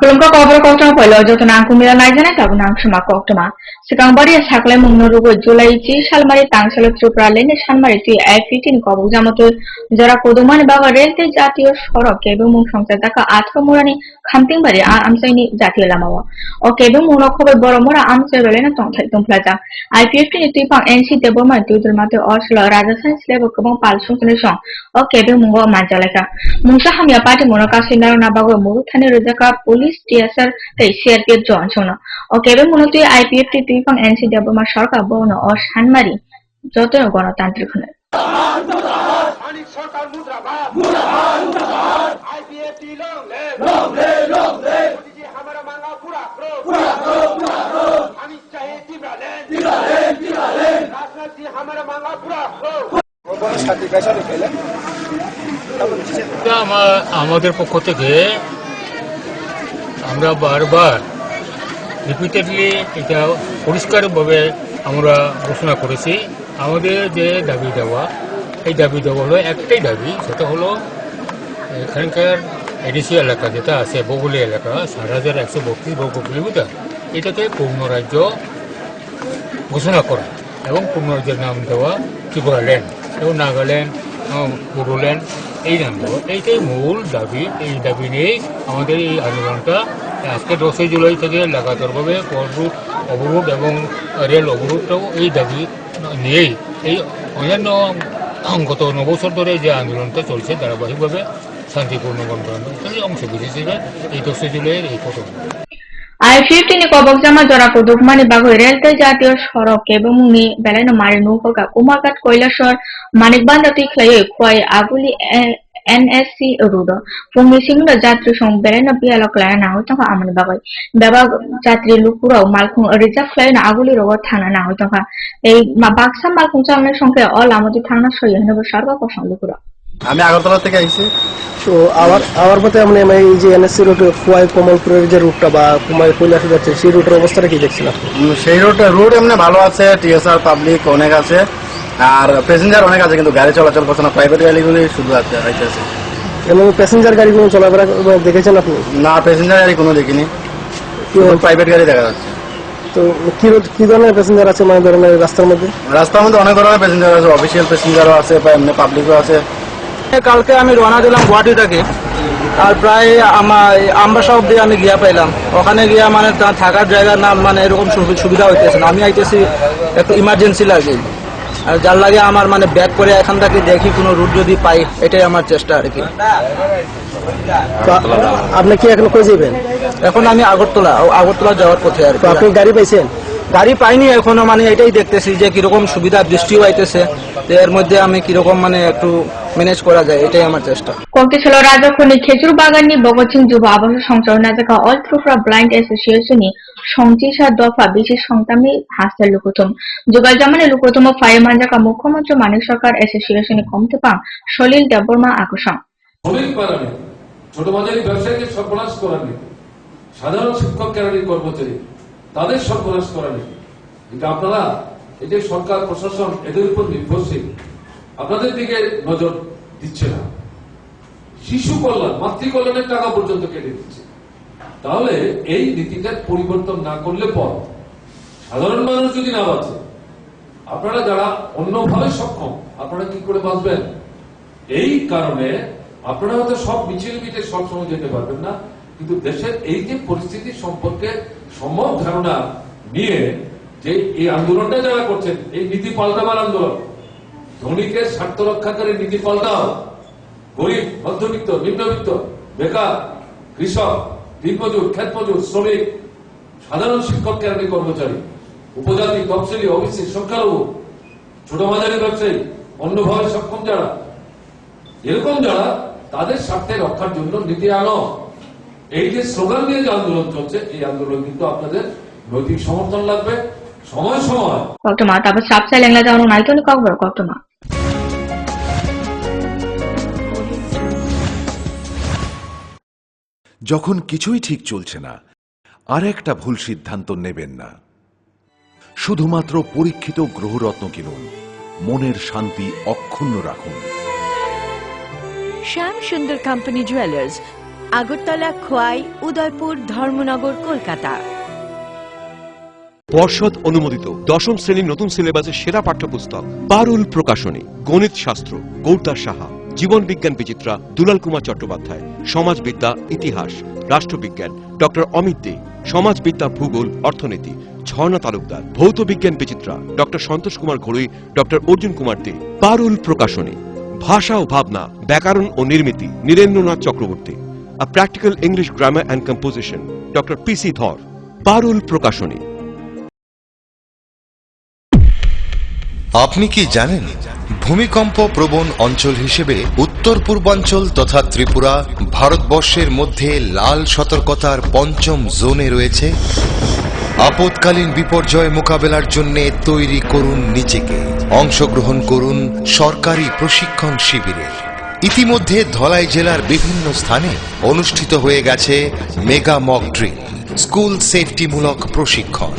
Kulumka cover cotton polo joto nang kumila naijana tabu nang shuma koktoma. Sikang bari sakle mungno rugo Julai chi shalmari tangsalo trupra lene shalmari ti I-15 কবক জামতো যারা কোদমান বাবা রেলতে জাতীয় সড়ক এবং মুং সংসার টাকা 18 মুরানি খামতিংবাড়ি আর আমসাইনি জাতীয় লামাওয়া ও কেবং মুং খবর বড় মোরা আমসাই বেলেনা তংথাই তংপ্লাজা I-15 টি পাং এনসি দেবমা তুইদুল মাতে অসল রাজস্থান স্লেব কবং পাল সংসনে সং ও কেবং মুং মানজালেকা মুংসা হামিয়া পাটি মনকা সিনারো নাবাগো মুরু থানে রজাকা পুলিশ টিএসআর তাই সিআরপিএফ জনসন ও কেবং মুন তুই I-15 টি পাং এনসি দেবমা সরকার বন ও সানমারি যত গণতান্ত্রিক হনে সরকার মুদ্রাবাদ মুদ্রাবাদ মুদ্রাবাদ আইপিএফটি লং লে মোদীজি हमारा मांगा पूरा करो আমি চাই দিবালেন রাজনাথ जी हमारा मांगा पूरा करो কোন সাথী পয়সা পেলেন আমাদের পক্ষ থেকে আমরা বারবার রিপিটেডলি এটা পরিষ্কারভাবে আমরা ঘোষণা করেছি আমাদের যে দাবি দেওয়া এই দাবি দেওয়া হলো একটাই দাবি সেটা হলো এখানকার এডিসি এলাকা যেটা আছে বগুলি এলাকা ৭,১৩২ বর্গ কিলোমিটার এটাকে পূর্ণ রাজ্য ঘোষণা করা এবং পূর্ণ রাজ্যের নাম দেওয়া ত্রিপুরাল্যান্ড এবং নাগাল্যান্ড পুরুল্যান্ড এই নাম দেওয়া এইটাই মূল দাবি এই দাবি নিয়েই আমাদের এই আন্দোলনটা আজকে 10 জুলাই থেকে লাগাতারভাবে পথ অবরোধ এবং রেল অবরোধটাও এই দাবি নিয়েই এই অন্যান্য গত 9 বছর ধরে যে আন্দোলনটা চলছে ধারাবাহিকভাবে শান্তিপূর্ণ গণতান্ত্রিক অংশগ্রহণ হিসেবে এই 10 জুলাইয়ের এই প্রথম I-15 কবক জামা জরা কুদুকমানি বাগৈ রেলতে জাতীয় সড়ক এবং নি বেলাইনো মারি নৌকা কুমারঘাট কৈলাসর মানিকবান্ধা তিখলাই খোয়াই আগুলি NSC রুড ফুংনি সিংরা যাত্রী সং বেলাইনো পিয়ালক লায়না না হইতঙ্কা আমনি বাগৈ বেবা যাত্রী লুকুরাও মালখুং রিজার্ভ লাইন আগুলি রোগ থানা না হইতঙ্কা এই বাক্সা মালখুং চালনের সংখ্যা অল আমাদের থানা সই হনব সরকার পছন্দ লুকুরা আমি আগরতলা থেকে আইছি তো আবার পথে আমরা এই যে এনএসসি রুট খোয়াই কমলপুরের যে রুটটা বা কুমার কৈলাসে যাচ্ছে সেই রুটের অবস্থাটা কি দেখছিলাম সেই রুট এমনি ভালো আছে টিএসআর পাবলিক অনেক আছে আর প্যাসেঞ্জার অনেক আছে কিন্তু গাড়ি চলাচল করছে না প্রাইভেট গাড়িগুলি শুধু আছে আইতেছে এবং প্যাসেঞ্জার গাড়িগুলো চলাফেরা দেখেছেন আপনি না প্যাসেঞ্জার গাড়ি কোনো দেখিনি প্রাইভেট গাড়ি দেখা যাচ্ছে তো কি ধরনের প্যাসেঞ্জার আছে মানে ধরনের রাস্তার মধ্যে অনেক ধরনের প্যাসেঞ্জার আছে অফিসিয়াল প্যাসেঞ্জারও আছে বা এমনি পাবলিকও আছে কালকে আমি রওনা দিলাম গুয়াহাটি থেকে আর প্রায় আমার আমবাসা অব্দি আমি গিয়া পাইলাম ওখানে গিয়া মানে থাকার জায়গার নাম মানে এরকম সুবিধা হইতেছে না আমি আইতেছি একটু ইমার্জেন্সি লাগে আর যার লাগে আমার মানে ব্যাক করে এখান থেকে দেখি কোনো রুট যদি পাই এটাই আমার চেষ্টা আর কি আপনি কি এখন কই যাবেন এখন আমি আগরতলা যাওয়ার পথে আর কি আপনি গাড়ি পাইছেন গাড়ি পাইনি এখনো মানে এটাই দেখতেছি যে কিরকম সুবিধা বৃষ্টিও আইতেছে এর মধ্যে আমি কিরকম মানে একটু ম্যানেজ করা যায় এটাই আমার চেষ্টা কংতে ছিল রাজখনি খেজুর বাগাননি বগতসিং যুব আবাস সংচালনা জায়গা অল ত্রিপুরা ব্লাইন্ড অ্যাসোসিয়েশননি সংচিসা দফা বিশেষ সংতামি হাস্তার লুকুতম যোগাল জামানে লুকুতম ফায়ারমান জায়গা মুখ্যমন্ত্রী মানিক সরকার অ্যাসোসিয়েশনে কমতে পাং সলিল দেববর্মা আকর্ষণ ছোট মাঝারি ব্যবসায়ীদের সর্বনাশ করা নেই সাধারণ শিক্ষক ক্যাডারের কর্মচারী তাদের সর্বনাশ করা নেই কিন্তু আপনারা এই যে সরকার প্রশাসন এদের উপর নির্ভরশীল আপনাদের দিকে নজর দিচ্ছে না শিশু কল্যাণ মাতৃ কল্যাণের টাকা পর্যন্ত কেটে দিচ্ছে তাহলে এই নীতিটার পরিবর্তন না করলে পর সাধারণ মানুষ যদি না বাঁচে আপনারা যারা অন্যভাবে সক্ষম আপনারা কি করে বাঁচবেন এই কারণে আপনারা হয়তো সব মিছিল মিটে সবসময় যেতে পারবেন না কিন্তু দেশের এই যে পরিস্থিতি সম্পর্কে সম্যক ধারণা নিয়ে যে এই আন্দোলনটা যারা করছেন এই নীতি পাল্টাবার আন্দোলন ধনীকের স্বার্থ রক্ষাকারী নীতি পাল্টাও গরিব মধ্যবিত্ত নিম্নবিত্ত বেকার কৃষক দিনমজুর ক্ষেত মজুর শ্রমিক সাধারণ শিক্ষক ক্যাডারের কর্মচারী উপজাতি তফসিলি ওবিসি সংখ্যালঘু ছোট মাঝারি ব্যবসায়ী অন্যভাবে সক্ষম যারা এরকম যারা তাদের স্বার্থে রক্ষার জন্য নীতি আনো এই যে স্লোগান নিয়ে যে আন্দোলন চলছে এই আন্দোলন কিন্তু আপনাদের নৈতিক সমর্থন লাগবে সময় সময় কতমা তারপর সাবসাই লেংলা যাওয়ানো নাইতনি কখবর কতমা যখন কিছুই ঠিক চলছে না আর একটা ভুল সিদ্ধান্ত নেবেন না শুধুমাত্র পরীক্ষিত গ্রহরত্ন কিনুন মনের শান্তি অক্ষুণ্ণ রাখুন শ্যাম সুন্দর কোম্পানি জুয়েলার্স আগরতলা, খোয়াই, উদয়পুর, ধর্মনগর, কলকাতা। পর্ষদ অনুমোদিত দশম শ্রেণীর নতুন সিলেবাসের সেরা পাঠ্যপুস্তক পারুল প্রকাশনী। গণিত শাস্ত্র গৌরদাস সাহা, জীবন বিজ্ঞান বিচিত্রা দুলাল কুমার চট্টোপাধ্যায়, সমাজবিদ্যা ইতিহাস রাষ্ট্রবিজ্ঞান ডক্টর অমিত দে, সমাজবিদ্যা ভূগোল অর্থনীতি ঝর্ণা তালুকদার, ভৌত বিজ্ঞান বিচিত্রা ডক্টর সন্তোষ কুমার ঘড়ুই, ডক্টর অর্জুন কুমার দে। পারুল প্রকাশনী। ভাষা ও ভাবনা, ব্যাকরণ ও নির্মিতি Nirendranath Chakraborty. A practical English grammar and composition doctor P C Dhar. Parul প্রকাশনী। আপনি কি জানেন ভূমিকম্প প্রবণ অঞ্চল হিসেবে উত্তর পূর্বাঞ্চল তথা ত্রিপুরা ভারতবর্ষের মধ্যে লাল সতর্কতার পঞ্চম জোনে রয়েছে? আপৎকালীন বিপর্যয় মোকাবেলার জন্য তৈরি করুন নিজেকে। অংশগ্রহণ করুন সরকারি প্রশিক্ষণ শিবিরে। ইতিমধ্যে ধলাই জেলার বিভিন্ন স্থানে অনুষ্ঠিত হয়ে গেছে মেগা মক ড্রিল, স্কুল সেফটিমূলক প্রশিক্ষণ,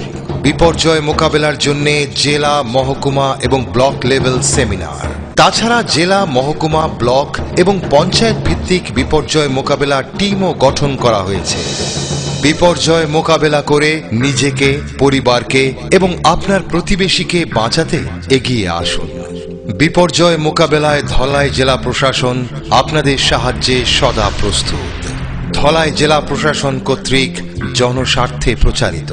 বিপর্যয় মোকাবেলার জন্য জেলা, মহকুমা এবং ব্লক লেভেল সেমিনার। তাছাড়া জেলা, মহকুমা, ব্লক এবং পঞ্চায়েত ভিত্তিক বিপর্যয় মোকাবেলা টিমও গঠন করা হয়েছে। বিপর্যয় মোকাবেলা করে নিজেকে, পরিবারকে এবং আপনার প্রতিবেশীকে বাঁচাতে এগিয়ে আসুন। বিপর্যয় মোকাবেলায় ধলাই জেলা প্রশাসন আপনাদের সাহায্যে সদা প্রস্তুত। ধলাই জেলা প্রশাসন কর্তৃক জনস্বার্থে প্রচারিত।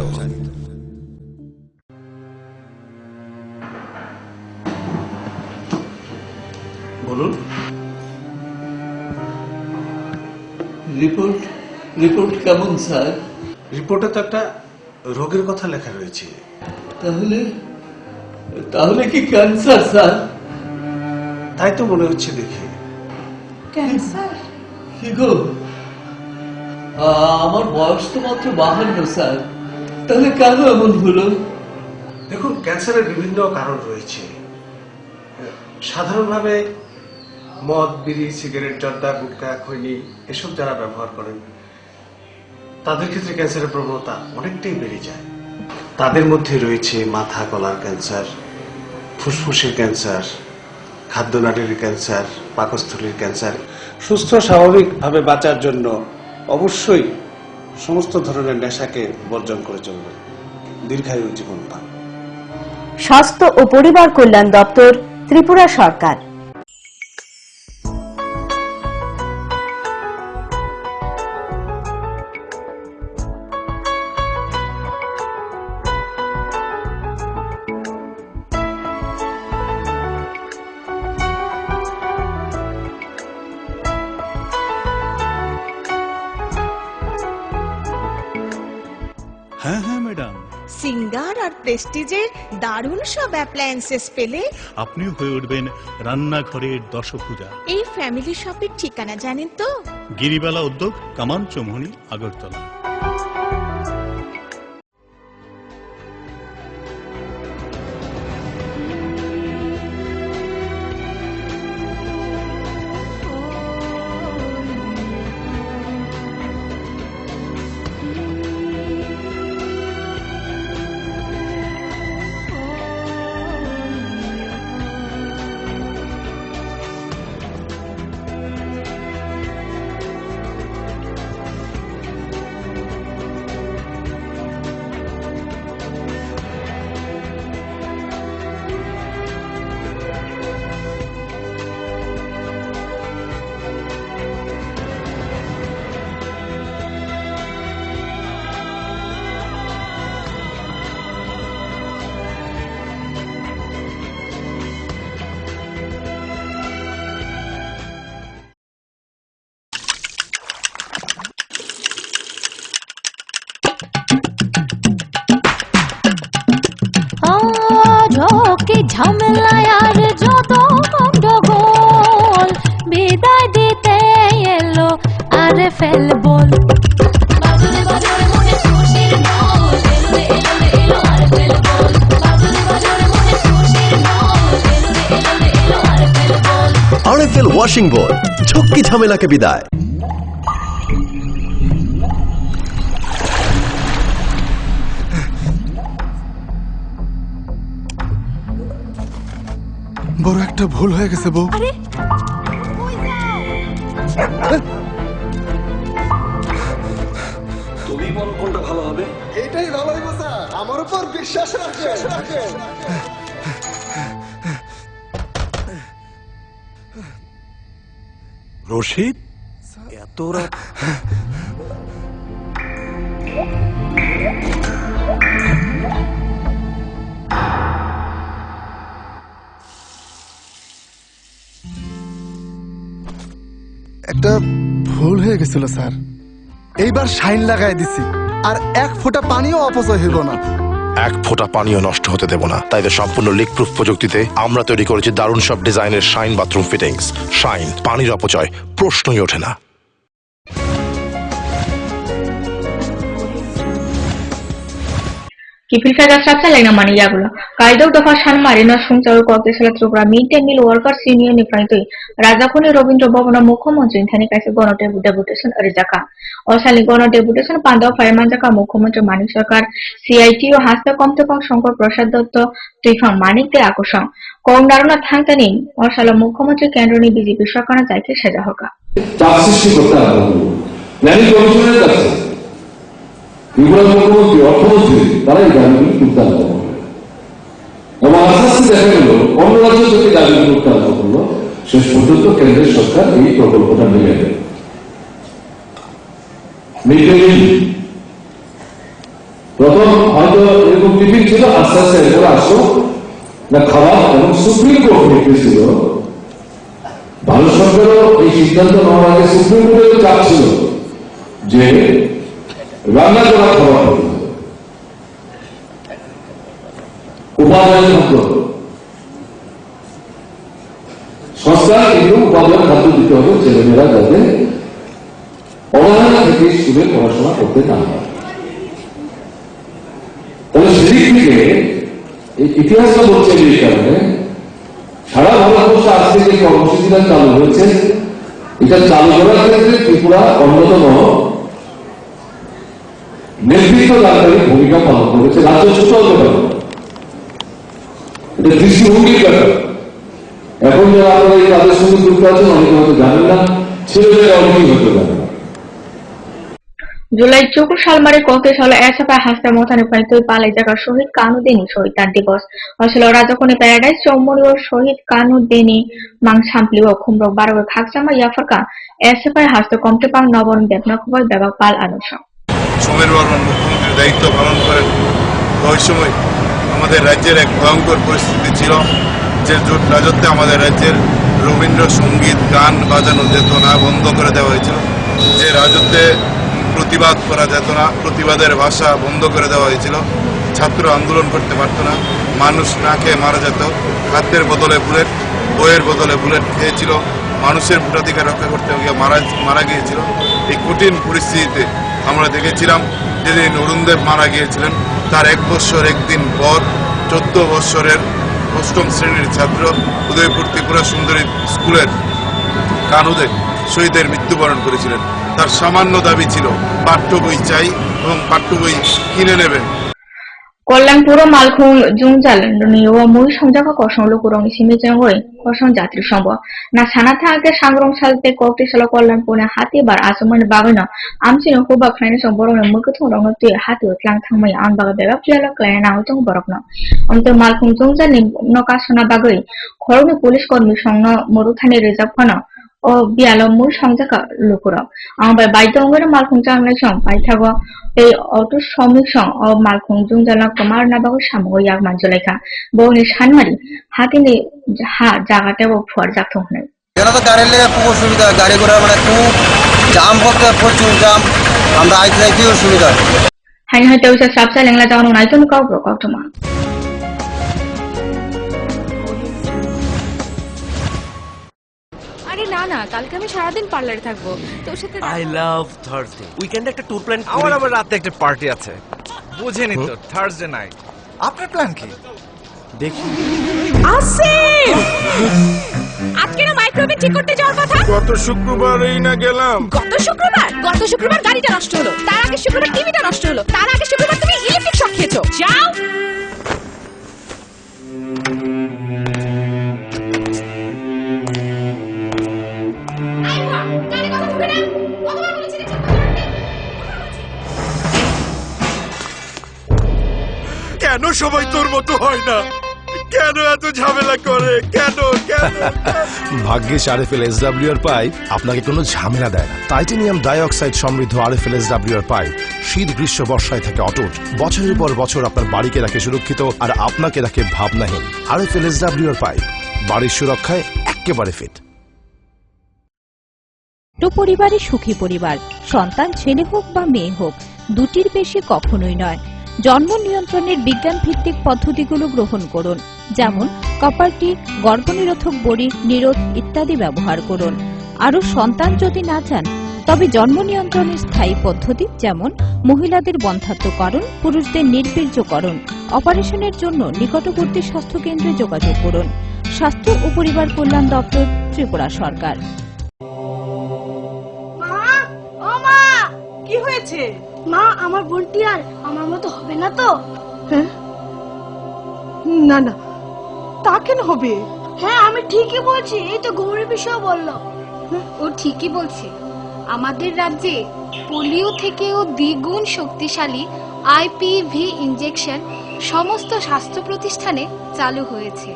বলুন। রিপোর্ট কেমন স্যার? রিপোর্টে তো একটা রোগের কথা লেখা রয়েছে। তাহলে কি ক্যান্সার স্যার? তাই তো মনে হচ্ছে দেখে। ক্যান্সার? কি গো, আমার বয়স তো মাত্র 52 স্যার, তাহলে কেন এমন হলো? দেখুন, ক্যান্সারের বিভিন্ন কারণ রয়েছে। সাধারণভাবে মদ, বিড়ি, সিগারেট, জর্দা, গুটখা, খৈনি এসব যারা ব্যবহার করেন তাদের ক্ষেত্রে ক্যান্সারের প্রবণতা অনেকটাই বেড়ে যায়। তাদের মধ্যে রয়েছে মাথা গলার ক্যান্সার, ফুসফুসের ক্যান্সার, খাদ্যনালীর ক্যান্সার, পাকস্থলীর ক্যান্সার। সুস্থ স্বাভাবিকভাবে বাঁচার জন্য অবশ্যই সমস্ত ধরনের নেশাকে বর্জন করে চলবে, দীর্ঘায়ু জীবন পান। স্বাস্থ্য ও পরিবার কল্যাণ দপ্তর, ত্রিপুরা সরকার। হ্যাঁ হ্যাঁ ম্যাডাম, সিঙ্গার আর প্রেস্টিজের দারুণ সব অ্যাপ্লায়েন্সেস পেলে আপনিও হয়ে উঠবেন রান্নাঘরের দশভুজা। এই ফ্যামিলি শপের ঠিকানা জানেন তো? গিরিবালা উদ্যোগ, কামান চৌমুহনী, আগরতলা। ঝামেলায় আর যত গন্ডগোল বিদায় দিতে এলো আর ফেলবল। আরএফএল ওয়াশিং বোর্ড, ঝক্কি ঝামেলাকে বিদায়। বড় একটা ভুল হয়ে গেছে বউ। এটাই ভালো হইব স্যার, আমার উপর বিশ্বাস রাখেন। রশিদ এত রাত একটা ভুল হয়ে গেছিল স্যার, এইবার শাইন লাগাই দিছি, আর এক ফোঁটা পানিও অপচয় হইব না। এক ফোঁটা পানিও নষ্ট হতে দেব না। তাই তো সম্পূর্ণ লিক প্রুফ প্রযুক্তিতে আমরা তৈরি করেছি দারুণ সব ডিজাইনের শাইন বাথরুম ফিটিংস। শাইন, পানির অপচয় প্রশ্নই ওঠে না। Kipilka Sapsa Lena Maniagula, Kaido the Fashan Marina Shumsa Kokesala Trupra, Meet and Mill Workers Union in Franti, Razakuni Robinto Bobana Mokomonjo in Tanika Gono Debutation Rizaka, or Saligono Debutation Panda Firemanjaka Mokomonjo Manisakar, CITO has the Comtepang Shonko Prasad Dotto, Tifang Manik de Akushan, Kondaruna Tantanin, or Salamokomonjo Kendroni Bizi Bishakana Zaki Shajahoka. Tripura মুখ্যমন্ত্রী অর্থমন্ত্রী তারা এই দাবিগুলি প্রত্যাহার করলো এবং আস্তে আস্তে দেখা গেল অন্য রাজ্য থেকে দাবিগুলি প্রত্যাহার করলো। শেষ পর্যন্ত কেন্দ্রের সরকার এই প্রকল্পটা নিয়ে নেয়। মিড ডে মিল প্রথম হয়তো এরকম টিফিন ছিল, আস্তে আস্তে এরপরে আসো না খাওয়া, এবং সুপ্রিম কোর্ট নির্দেশিত ভারত সরকারও এই সিদ্ধান্ত নেওয়ার আগে সুপ্রিম কোর্টের চাপ ছিল যে রান্না করা খাবার হতে হবে, উপাদান খাদ্য সস্তা, কিন্তু উপাদান খাদ্য দিতে হবে ছেলেমেয়েরা যাতে অবহেলা থেকে স্কুলে পড়াশোনা করতে না হয়। তাহলে সেদিক থেকে এই ইতিহাসটা বলছে এই কারণে সারা ভারতবর্ষে আজ থেকে কর্মসূচিটা চালু হয়েছে। এটা চালু করার ক্ষেত্রে ত্রিপুরা অন্যতম নেতৃত্বদানকারী ভূমিকা পালন করেছে। রাজ্য ছোট হতে পারে, এটা দৃষ্টিভঙ্গির ব্যাপার। এখন যারা আপনারা এই কাজের সঙ্গে যুক্ত আছেন অনেকে হয়তো জানেন না, ছেলেমেয়েরা অনেকেই হতে জানে না। Julai Chukur Shalmari Koke Shala Asapa Hasta Motani Pantu Pala Jaka Shohid Kanu Deni Shohid Divos, Oslo Rajakoni Paradise, Chomori or Shohid Kanu Deni, Mang Champli or Kumbro Baro Haksama Yafaka, Asapa Hasta Comtepang Novon Depnakova Devapal Anusha. Samir Barman মুখ্যমন্ত্রীর দায়িত্ব পালন করেন, ওই সময় আমাদের রাজ্যের এক ভয়ঙ্কর পরিস্থিতি ছিল, যে জোট রাজত্বে আমাদের রাজ্যের রবীন্দ্রসঙ্গীত গান বাজানো যেত না, বন্ধ করে দেওয়া হয়েছিল। যে রাজত্বে প্রতিবাদ করা যেত না, প্রতিবাদের ভাষা বন্ধ করে দেওয়া হয়েছিল, ছাত্র আন্দোলন করতে পারত না, মানুষ না খেয়ে মারা যেত, খাদ্যের বদলে বুলেট, বইয়ের বদলে বুলেট খেয়েছিল, মানুষের ভোটাধিকার রক্ষা করতে গিয়ে মারা গিয়েছিল। এই কঠিন পরিস্থিতিতে আমরা দেখেছিলাম যেদিন অরুণদেব মারা গিয়েছিলেন তার 1 বছর 1 দিন পর 14 বছরের 8ম শ্রেণীর ছাত্র উদয়পুর ত্রিপুরা সুন্দরী স্কুলের কানুদে শহীদের মৃত্যুবরণ করেছিলেন। তার সামান্য দাবি ছিল পাঠ্য বই চাই এবং পাঠ্য বই কিনে নেবেন। Kolangpuro Malkhung Jungjal Niwa Mui Songjaka Kosong Lukurong Simijangoi Kosong Jatri Sombo Na Sanata Age Sangrong Salte Kokti Salo Kolangpuna Hati Bar Asuman Bagana Amsin Huba Klein Somboro Mukutung Rongotu Hati Utlang Tangmai Anbaga Bega Piala Klein Autung Borokno Onto Malkhung Jungjal Nokasona Bagoi Koroni Police Commission Moruthani Reserve ও বিয়ালো মূল সংজাকা লুকুর আমার বাইতে অঙ্গরে মালখুং চাংলাই song পাইথাগো এই auto শ্রমিক song ও মালখুং জুংজালা কমার নাবাগো সামগো ইয়াক মানজলাইখা বউনি সানমারি হাতিনি হা জাগাতে ও Führer জাথং হনে এরা তো গাড়ির লেগে খুব অসুবিধা, গাড়ি ঘোড়া মানে খুব জাম করতে, প্রচুর জাম, আমরা আইতে যাইতে অসুবিধা। হাইনি হইতে উসা সাবসা লেংলা যাওয়ানো নাইতন কাউ প্রকটমা না না, কালকে আমি সারাদিন পার্লারে থাকবো, তোর সাথে আই লাভ থার্সডে। উইকেন্ডে একটা ট্যুর প্ল্যান, আমার আবার রাতে একটা পার্টি আছে, বুঝেনি তো, থার্সডে নাইট। আপনার প্ল্যান কি দেখি? আসিফ, আজকে না মাইক্রোওয়েভ ঠিক করতে যাওয়ার কথা। গত শুক্রবারই না গেলাম। গত শুক্রবার গাড়িটা নষ্ট হলো, তার আগে শুক্রবার টিভিটা নষ্ট হলো, তার আগে শুক্রবার তুমি ইলেকট্রিক শক খেয়েছো। যাও। সবাই তোর মতো হয় না, কেন এত ঝামেলা করে, কেন কেন? ভাগ্যিস আরএফএল এসডব্লিউআর পাইপ আপনাকে কোনো ঝামেলা দেয় না। টাইটানিয়াম ডাইঅক্সাইড সমৃদ্ধ আরএফএল এসডব্লিউআর পাইপ শীত গ্রীষ্ম বর্ষায় থাকে অটুট, বছরের পর বছর আপনার বাড়িকে রাখে সুরক্ষিত আর আপনাকে রাখে ভাবনাহীন। আরএফএল এসডব্লিউআর পাইপ বাড়ির সুরক্ষায় একেবারে ফিট। তো পরিবারে সুখী পরিবার, সন্তান ছেলে হোক বা মেয়ে হোক, দুটির বেশি কখনোই নয়। জন্ম নিয়ন্ত্রণের বিজ্ঞান ভিত্তিক পদ্ধতিগুলো গ্রহণ করুন, যেমন কপারটি, গর্ভনিরোধক বড়ি, নিরোধ ইত্যাদি ব্যবহার করুন। আরও সন্তান যদি না চান তবে জন্ম নিয়ন্ত্রণের স্থায়ী পদ্ধতি যেমন মহিলাদের বন্ধ্যাত্বকরণ, পুরুষদের নির্বীর্যকরণ, অপারেশনের জন্য নিকটবর্তী স্বাস্থ্যকেন্দ্রে যোগাযোগ করুন। স্বাস্থ্য ও পরিবার কল্যাণ দপ্তর, ত্রিপুরা সরকার। কি হয়েছে মা? আমার বোনটি আর আমার মতো হবে না তো? না না, তা কেন হবে? হ্যাঁ আমি ঠিকই বলছি, এই তো গৌরী বিষয় বললো। ও ঠিকই বলছে। আমাদের রাজ্যে পোলিও থেকেও দ্বিগুণ শক্তিশালী আইপিভি ইনজেকশন সমস্ত স্বাস্থ্য প্রতিষ্ঠানে চালু হয়েছে।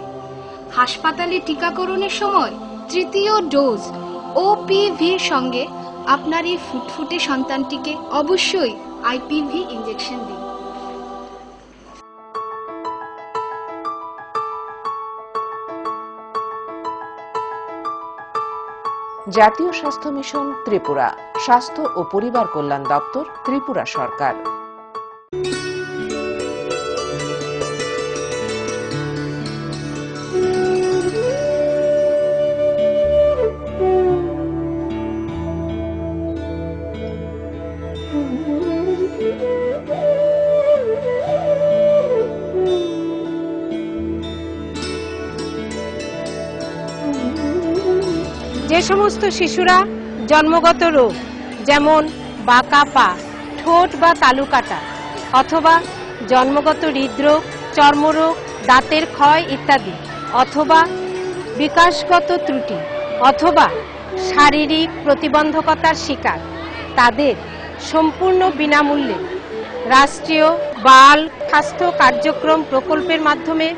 হাসপাতালে টিকাকরণের সময় তৃতীয় ডোজ ওপিভির সঙ্গে আপনার এই ফুটফুটে সন্তানটিকে অবশ্যই আইপিভি ইনজেকশন দিন। জাতীয় স্বাস্থ্য মিশন ত্রিপুরা, স্বাস্থ্য ও পরিবার কল্যাণ দপ্তর, ত্রিপুরা সরকার। যে সমস্ত শিশুরা জন্মগত রোগ যেমন বাঁকা পা, ঠোঁট বা তালু কাটা অথবা জন্মগত হৃদরোগ, চর্মরোগ, দাঁতের ক্ষয় ইত্যাদি অথবা বিকাশগত ত্রুটি অথবা শারীরিক প্রতিবন্ধকতার শিকার, তাদের সম্পূর্ণ বিনামূল্যে রাষ্ট্রীয় বাল স্বাস্থ্য কার্যক্রম প্রকল্পের মাধ্যমে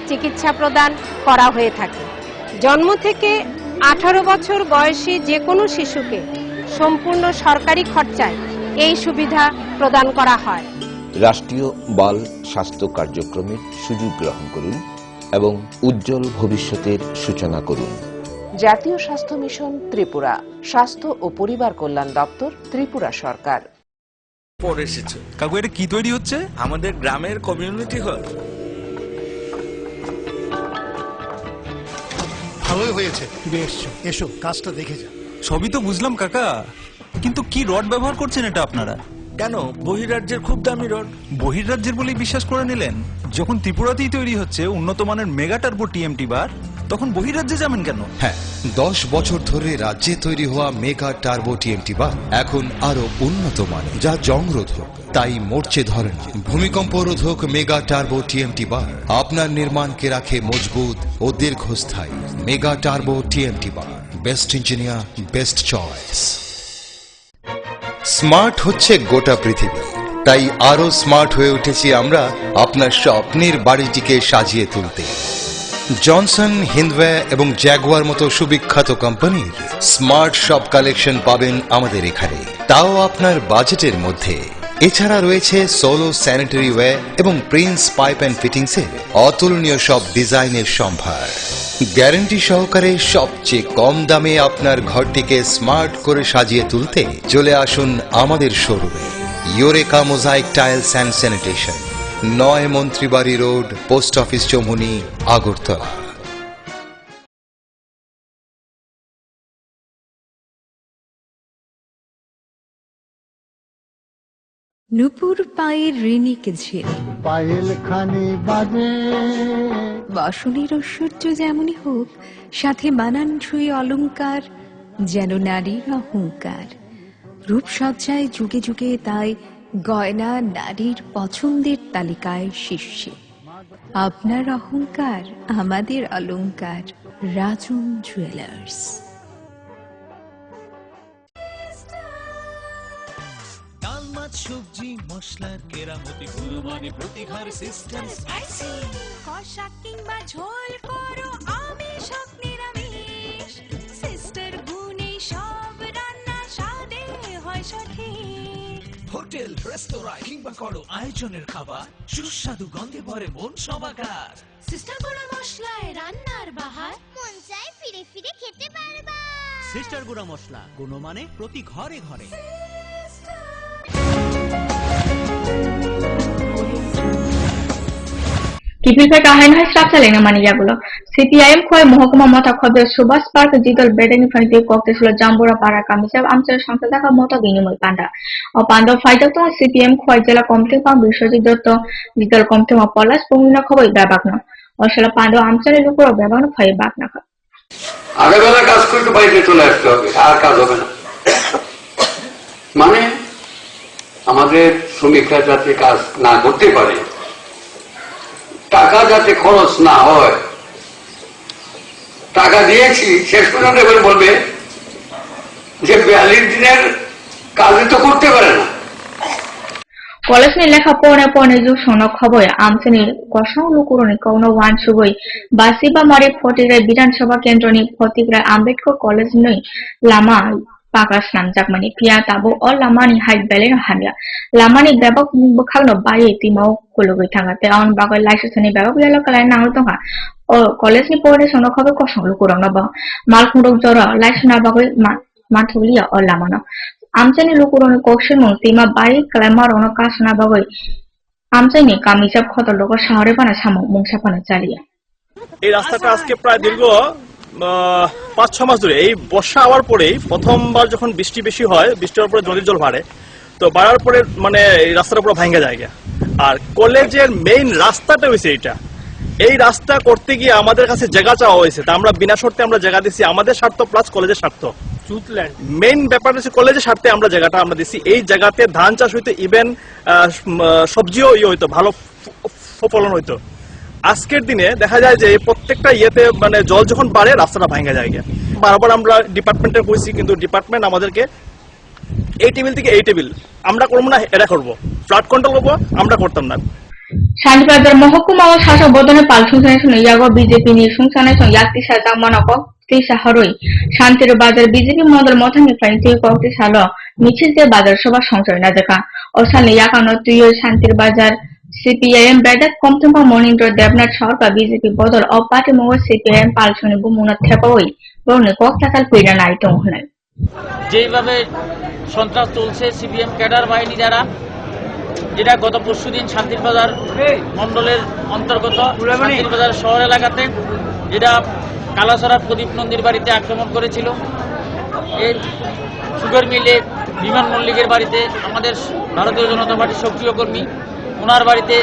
চিকিৎসা প্রদান করা হয়ে থাকে। জন্ম থেকে 18 বছর বয়সী যে কোনো শিশুকে সম্পূর্ণ সরকারি খরচায় এই সুবিধা প্রদান করা হয়। রাষ্ট্রীয় বাল স্বাস্থ্য কার্যক্রমের সুযোগ গ্রহণ করুন এবং উজ্জ্বল ভবিষ্যতের সূচনা করুন। জাতীয় স্বাস্থ্য মিশন ত্রিপুরা, স্বাস্থ্য ও পরিবার কল্যাণ দপ্তর, ত্রিপুরা সরকার। পরে এসেছে কাকু, এটা কি তৈরি হচ্ছে? আমাদের গ্রামের কমিউনিটি হল। ভালোই হয়েছে তুমি এসছো, এসো কাজটা দেখে যা। সবই তো বুঝলাম কাকা, কিন্তু কি রড ব্যবহার করছেন এটা আপনারা? কেন, বহিরাজ্যের খুব দামি রড। বহিরাজ্যের বলেই বিশ্বাস করে নিলেন? যখন ত্রিপুরাতেই তৈরি হচ্ছে উন্নত মানের মেগা টার্বো টিএমটি বার, তখন বহিরাজ্যে যাবেন কেন? হ্যাঁ, 10 বছর ধরে রাজ্যে তৈরি হওয়া মেগা টার্বো টিএমটি বার এখন আরো উন্নত মানের, যা জংরোধক, তাই মরচে ধরে না। ভূমিকম্প রোধক মেগা টার্বো টিএমটি বার আপনার নির্মাণকে রাখে মজবুত ও দীর্ঘস্থায়ী। মেগা টার্বো টিএমটি বার, best engineer, best choice. Smart হচ্ছে গোটা পৃথিবী, তাই আরো স্মার্ট হয়ে উঠেছি আমরা আপনার স্বপ্নের বাড়িটিকে সাজিয়ে তুলতে। জনসন, হিন্দওয়ে এবং জ্যাগুয়ার মতো সুবিখ্যাত কোম্পানির স্মার্ট সব কালেকশন পাবেন আমাদের এখানে, তাও আপনার বাজেটের মধ্যে। এছাড়া রয়েছে সোলো স্যানিটারি ওয়্যার এবং প্রিন্স পাইপ অ্যান্ড ফিটিংসের অতুলনীয় সব ডিজাইনের সম্ভার। গ্যারান্টি সহকারে সবচেয়ে কম দামে আপনার ঘরটিকে স্মার্ট করে সাজিয়ে তুলতে চলে আসুন আমাদের শোরুমে। Eureka mosaic tiles and sanitation, 9 Mantribari road, post office Choumuhani, Agartala. নুপুর পায়ের ঋণিকে ঝিল, পায়েল খানি বাজে। বসনের ঐশ্বর্য যেমনই হোক, সাথে মানানসই অলংকার, যেন নারীর অহংকার। রূপসজ্জায় যুগে যুগে তাই গয়না নারীর পছন্দের তালিকায় শীর্ষে। আপনার অহংকার আমাদের অলংকার, রাজন জুয়েলার্স। মাছ সবজি মশলার কেরামতি গুণমানে প্রতি ঘর সিস্টেম স্পাইসি কষা কিংবা ঝোল করো আমিষ হোক নিরামিষ সিস্টার গুণে সব রান্না স্বাদে হয় সঠিক হোটেল রেস্তোরাঁ কিংবা করো আয়োজনের খাবার সুস্বাদু গন্ধে ভরে মন সমাকার সিস্টার গুঁড়া মশলায় রান্নার বাহার মন চায় ফিরে ফিরে খেতে পারবা সিস্টার গুঁড়া মশলা গুণমানে প্রতি ঘরে ঘরে কিপিফে কাহিনী হয় স্টাফ চালিয়ে মানে ইয়াগুলো সিপিআইএম খোয়াই মহকুমা মতা খবে সুভাষ পার্ক জিদল বেডেনি ফাইতে ককতেছিল জাম্বুরা পাড়া কামিসাব আমচার সংখ্যা দেখা মত বিনিময় পান্ডা ও পান্ডা ফাইদক তো সিপিএম খোয়াই জেলা কমিটি পাম বিশ্বজিৎ দত্ত জিদল কমিটি মা পলাশ পঙ্গিনা খবর ব্যাবাকন অসলা পান্ডা আমচারের উপর ব্যাবাকন ফাই বাকনা আগেবেলা কাজ করতে বাড়িতে চলে আসতে হবে আর কাজ হবে না মানে আমাদের শ্রমিকরা যাতে কাজ না করতে পারে টাকা যাতে খরচ না হয় টাকা দিয়েছি শেষ পর্যন্ত এবার বলবে যে 42 দিনের কাজে তো করতে পারে না কলেজনি লেখাপড়া পড়ে যে সনক খবর আমসেনি কসাও লুকুরনি কৌন ওয়ান সুবই বাসিবা মারি ফটিগ্রাই বিধানসভা কেন্দ্রনি ফটিগ্রাই আম্বেদকর কলেজ নই লামা পাকাস নামজাকমানি পিয়া তাবো অ লামানি হাইট বেলেন হামিয়া লামানি ব্যাপক বখাগনো বায়ে তিমাও কলগৈ থাঙ্গাতে অন বাগৈ লাইসেন্সनि ব্যাপক ইয়ালো কালাই নাও তঙ্গা ও কলেজনি পড়ে সনক খবর কসাও লুকুরং নব মালখুঁড়ক জরা লাইসেন্স বাগৈ মাথুলিয়া অ লামানো আমচাইनि लुकुरनि कौशल तिमा बाई क्लाइमार अन कासना बागै আমচাইनि কামিসাব খতর লোক শহরে বানা সামু মুংসাপানা চালিয়া এই রাস্তাটা আজকে প্রায় দীর্ঘ 5-6 মাস ধরে এই বর্ষা আওয়ার পরেই প্রথমবার যখন বৃষ্টি বেশি হয় বৃষ্টির পরে নদীর জল বাড়ে তো বাড়ার পরে মানে এই রাস্তাটা পুরো ভাঙা যায় আর কলেজের মেইন রাস্তাটা হইছে এটা এই রাস্তা করতে গিয়ে আমাদের কাছে জায়গা চাওয়া হয়েছে তা আমরা বিনা শর্তে আমরা জায়গা দিছি আমাদের স্বার্থ প্লাস কলেজের স্বার্থ মেইন ব্যাপার হচ্ছে কলেজের স্বার্থে আমরা জায়গাটা আমরা দিছি এই জায়গাতে ধান চাষ হইতো ইভেন সবজিও হইতো ভালো ফলন হইতো আজকের দিনে দেখা যায় যে প্রত্যেকটা ইয়েতে মানে জল যখন বাড়ে রাস্তাটা ভাঙা যায় বারবার আমরা ডিপার্টমেন্টে কইছি কিন্তু ডিপার্টমেন্ট আমাদেরকে এই টেবিল থেকে এই টেবিল আমরা করবো না এরা করবো ফ্লাড কন্ট্রোল করবো আমরা করতাম না শান্তিবাজার মহকুমা ও শাসক বদনে পাল সুংসানে ইয়াগো বিজেপি নি সুংসানে ইয়াক্তি সাজা মানক তিসা হরই শান্তির বাজার বিজেপি মন্ডল মথানি ফাইতে কক্তি সাল মিছিল যে বাজার সভা সংসদ না দেখা অসালে ইয়াকানো তুই শান্তির বাজার সিপিআইএম বেদক কমতমা মনিন্দ্র দেবনাথ সরকার বিজেপি বদল অ পার্টি মগ সিপিআইএম পালসনি বুমুনা থেপাওই বরনে কক্তাকাল কইরা নাই তো হনাই যেভাবে সন্ত্রাস চলছে সিপিএম ক্যাডার বাহিনী দ্বারা যেটা গত পরশুদিন শান্তির বাজার মন্ডলের অন্তর্গত শান্তির বাজার শহর এলাকাতে যেটা কালাসরা প্রদীপ নন্দীর বাড়িতে আক্রমণ করেছিল এর সুগার মিলে বিমান মল্লিকের বাড়িতে আমাদের ভারতীয় জনতা পার্টির সক্রিয় কর্মী ওনার বাড়িতে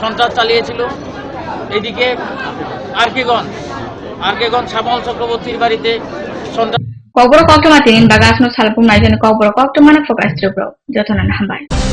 সন্ত্রাস চালিয়েছিল এদিকে আরকেগঞ্জ শ্যামল চক্রবর্তীর বাড়িতে সন্ত্রাস কবর কক্টমা তিন বাগাসনো সালপুম নাইজনে কবর কক্টমানা ফোকাস ত্রিপুরা যতনা হামবাই